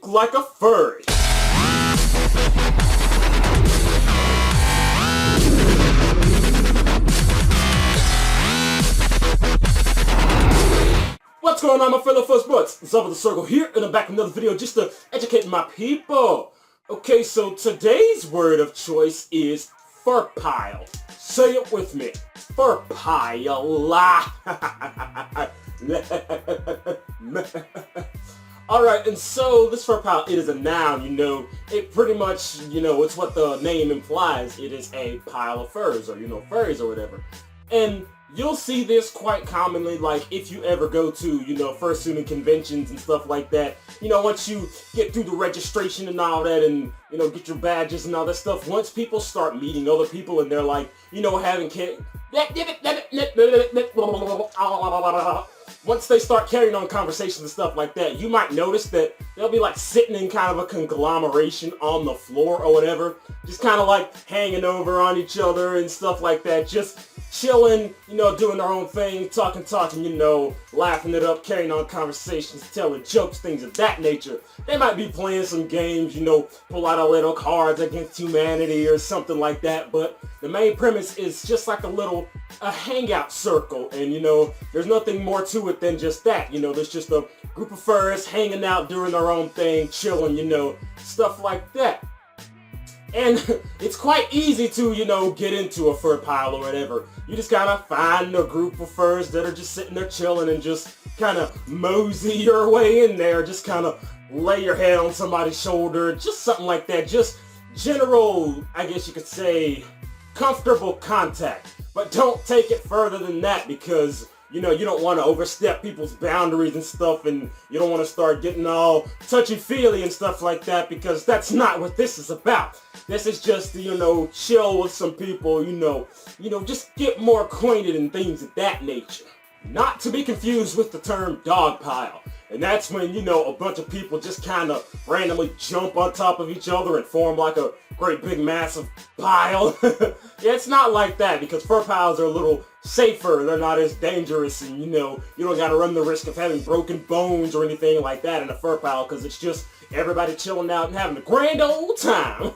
think like a furry. What's going on, my fellow first buds? ZabuTheSergal here, and I'm back with another video just to educate my people. Okay, so today's word of choice is Furpile. Say it with me. Furpile. Alright, and so this Furpile, it is a noun, it pretty much, it's what the name implies. It is a pile of furs, or, furries or whatever. And you'll see this quite commonly, like, if you ever go to, fursuiting conventions and stuff like that. Once you get through the registration and all that and, get your badges and all that stuff, once people start meeting other people and they're like, having once they start carrying on conversations and stuff like that, you might notice that they'll be like sitting in kind of a conglomeration on the floor or whatever, just kind of like hanging over on each other and stuff like that, just chilling, doing their own thing, talking, laughing it up, carrying on conversations, telling jokes, things of that nature. They might be playing some games, pull out a little Cards Against Humanity or something like that, but the main premise is just like a hangout circle, and there's nothing more to it than just that. There's just a group of furs hanging out, doing their own thing, chilling, stuff like that. And it's quite easy to, get into a fur pile or whatever. You just kind of find a group of furs that are just sitting there chilling and just kind of mosey your way in there. Just kind of lay your head on somebody's shoulder. Just something like that. Just general, I guess you could say, comfortable contact. But don't take it further than that because, you don't want to overstep people's boundaries and stuff, and you don't want to start getting all touchy-feely and stuff like that, because that's not what this is about. This is just to, chill with some people, just get more acquainted and things of that nature. Not to be confused with the term dog pile. And that's when, a bunch of people just kind of randomly jump on top of each other and form like a great big massive pile. Yeah, it's not like that, because fur piles are a little safer. They're not as dangerous, and you don't got to run the risk of having broken bones or anything like that in a fur pile, because it's just everybody chilling out and having a grand old time.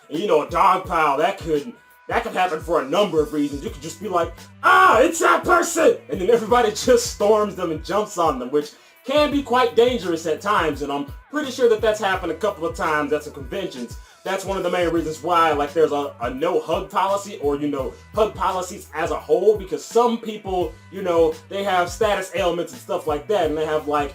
And a dog pile, that could happen for a number of reasons. You could just be like, it's that person! And then everybody just storms them and jumps on them, which can be quite dangerous at times, and I'm pretty sure that that's happened a couple of times at some conventions. That's one of the main reasons why, like, there's a no hug policy, or, hug policies as a whole, because some people, they have status ailments and stuff like that, and they have, like,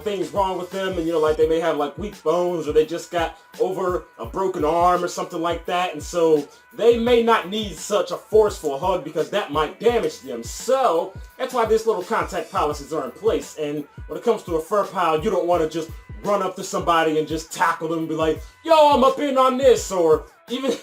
things wrong with them, and, like, they may have, like, weak bones, or they just got over a broken arm or something like that, and so they may not need such a forceful hug because that might damage them. So that's why these little contact policies are in place. And when it comes to a fur pile, you don't want to just run up to somebody and just tackle them and be like, yo, I'm up in on this, or even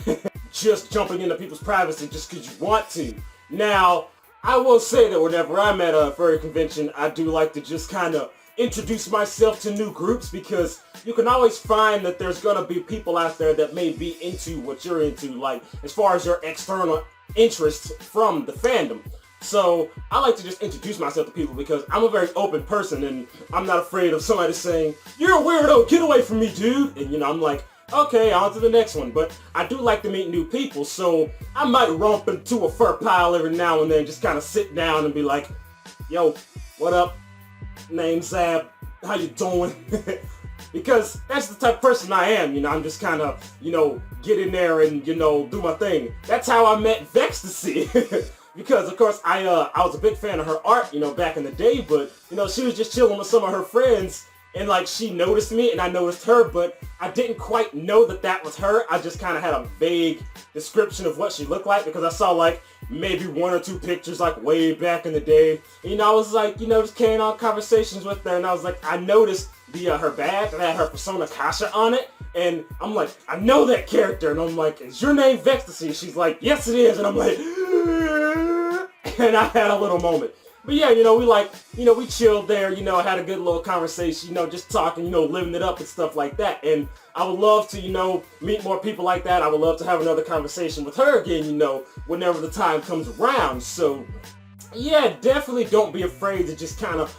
just jumping into people's privacy just because you want to. Now, I will say that whenever I'm at a furry convention, I do like to just kind of introduce myself to new groups, because you can always find that there's gonna be people out there that may be into what you're into, like as far as your external interests from the fandom. So I like to just introduce myself to people because I'm a very open person, and I'm not afraid of somebody saying, you're a weirdo, get away from me, dude. And I'm like, okay, on to the next one. But I do like to meet new people, so I might romp into a fur pile every now and then, just kind of sit down and be like, yo, what up? Name's Zab, how you doing? Because that's the type of person I am, I'm just kind of, get in there and, do my thing. That's how I met Vextasy. Because, of course, I was a big fan of her art, back in the day, but, she was just chilling with some of her friends, and, like, she noticed me, and I noticed her, but I didn't quite know that that was her. I just kind of had a vague description of what she looked like, because I saw, like, maybe one or two pictures, like, way back in the day. And, I was, like, just carrying on conversations with her, and I was, like, I noticed her badge that had her persona Kasha on it, and I'm like, I know that character, and I'm like, is your name Vextasy? She's like, yes it is, and I'm like, and I had a little moment. But yeah, we chilled there, had a good little conversation, just talking, living it up and stuff like that. And I would love to, meet more people like that. I would love to have another conversation with her again, whenever the time comes around. So yeah, definitely don't be afraid to just kind of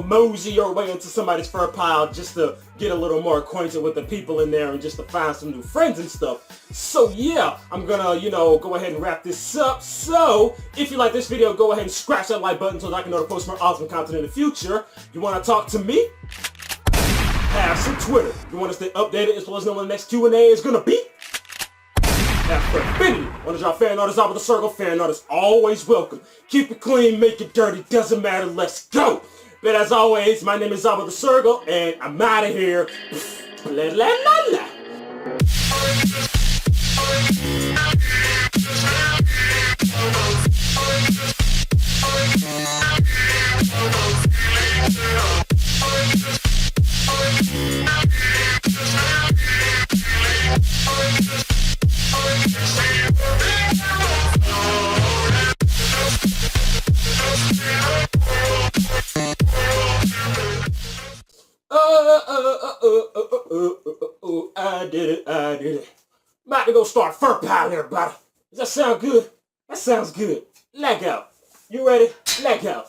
mosey your way into somebody's fur pile just to get a little more acquainted with the people in there and just to find some new friends and stuff. So yeah, I'm gonna, go ahead and wrap this up. So if you like this video, go ahead and scratch that like button so that I can know to post more awesome content in the future. You want to talk to me? Have some Twitter. You want to stay updated as well as know when the next Q&A is gonna be? After Furry, one of y'all fan artists out with the circle, fan artists always welcome. Keep it clean, make it dirty, doesn't matter, let's go! But as always, my name is ZabuTheSergal, and I'm out of here. La la la la. I did it. About to go start Furpile, everybody. Does that sound good? That sounds good. Leg out. You ready? Leg out.